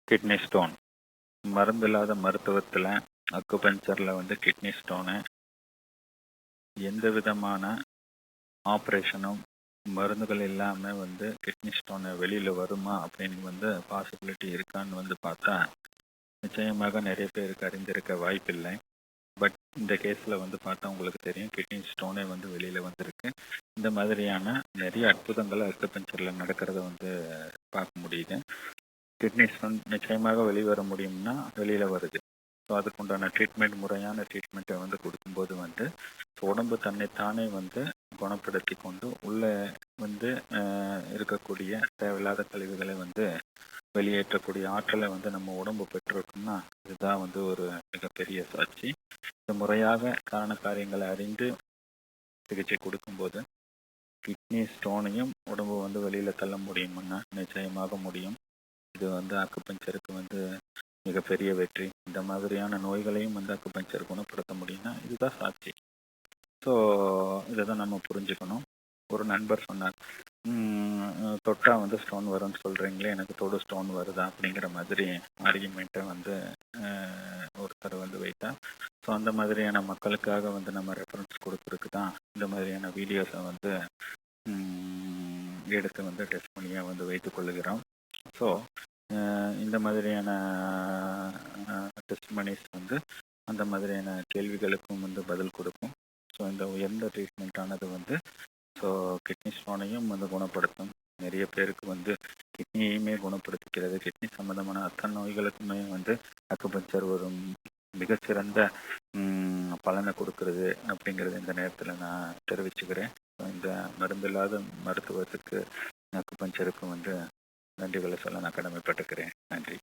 Kidney stone மருந்தில்லாத மருத்துவத்தில் அக்குபஞ்சரில் வந்து kidney stone எந்த விதமான ஆப்ரேஷனும் மருந்துகள் இல்லாமல் வந்து கிட்னி ஸ்டோனை வெளியில் வருமா அப்படின்னு வந்து பாசிபிலிட்டி இருக்கான்னு வந்து பார்த்தா நிச்சயமாக நிறைய பேருக்கு அறிந்திருக்க வாய்ப்பில்லை. பட் இந்த கேஸில் வந்து பார்த்தா உங்களுக்கு தெரியும், கிட்னி ஸ்டோனே வந்து வெளியில் வந்திருக்கு. இந்த மாதிரியான நிறைய அற்புதங்கள் அக்குபஞ்சரில் நடக்கிறத வந்து பார்க்க முடியுது. கிட்னி ஸ்டோன் நிச்சயமாக வெளிவர முடியும்னா வெளியில் வருது. ஸோ அதுக்குண்டான ட்ரீட்மெண்ட், முறையான ட்ரீட்மெண்ட்டை வந்து கொடுக்கும்போது வந்து உடம்பு தன்னைத்தானே வந்து குணப்படுத்தி கொண்டு உள்ளே வந்து இருக்கக்கூடிய தேவையில்லாத கழிவுகளை வந்து வெளியேற்றக்கூடிய ஆற்றலை வந்து நம்ம உடம்பு பெற்றிருக்கோம்னா இதுதான் வந்து ஒரு மிகப்பெரிய சாட்சி. இந்த முறையாக காரண காரியங்களை அறிந்து சிகிச்சை கொடுக்கும்போது கிட்னி ஸ்டோனையும் உடம்பு வந்து வெளியில் தள்ள முடியும்னா நிச்சயமாக முடியும். இது வந்து அக்குபஞ்சருக்கு வந்து மிகப்பெரிய வெற்றி. இந்த மாதிரியான நோய்களையும் வந்து அக்குபஞ்சர் குணப்படுத்த முடியும்னா இதுதான் சாட்சி. ஸோ இதை தான் நம்ம புரிஞ்சுக்கணும். ஒரு நண்பர் சொன்னார், தொட்டா வந்து ஸ்டோன் வரும்னு சொல்கிறீங்களே, எனக்கு தொடு ஸ்டோன் வருதா அப்படிங்கிற மாதிரி ஆர்கியூமெண்ட்டை வந்து ஒருத்தர் வந்து வைத்தார். ஸோ அந்த மாதிரியான மக்களுக்காக வந்து நம்ம ரெஃபரன்ஸ் கொடுத்துருக்கு தான் இந்த மாதிரியான வீடியோஸை வந்து எடுத்து வந்து டெஸ்ட் பண்ணியாக வந்து வைத்து கொள்ளுகிறோம். ஸோ இந்த மாதிரியான டெஸ்ட் மணிஸ் வந்து அந்த மாதிரியான கேள்விகளுக்கும் வந்து பதில் கொடுக்கும். ஸோ இந்த உயர்ந்த ட்ரீட்மெண்ட்டானது வந்து ஸோ கிட்னி ஸ்டோனையும் வந்து குணப்படுத்தும். நிறைய பேருக்கு வந்து கிட்னியுமே குணப்படுத்திக்கிறது. கிட்னி சம்மந்தமான அத்தனை நோய்களுக்குமே வந்து அக்குபஞ்சர் ஒரு மிகச்சிறந்த பலனை கொடுக்கறது அப்படிங்கிறது இந்த நேரத்தில் நான் தெரிவிச்சுக்கிறேன். இந்த மருந்தில்லாத மருத்துவத்துக்கு அக்குபஞ்சருக்கு வந்து நன்றிகளை சொல்ல நான் கடமைப்பட்டுக்கிறேன். நன்றி.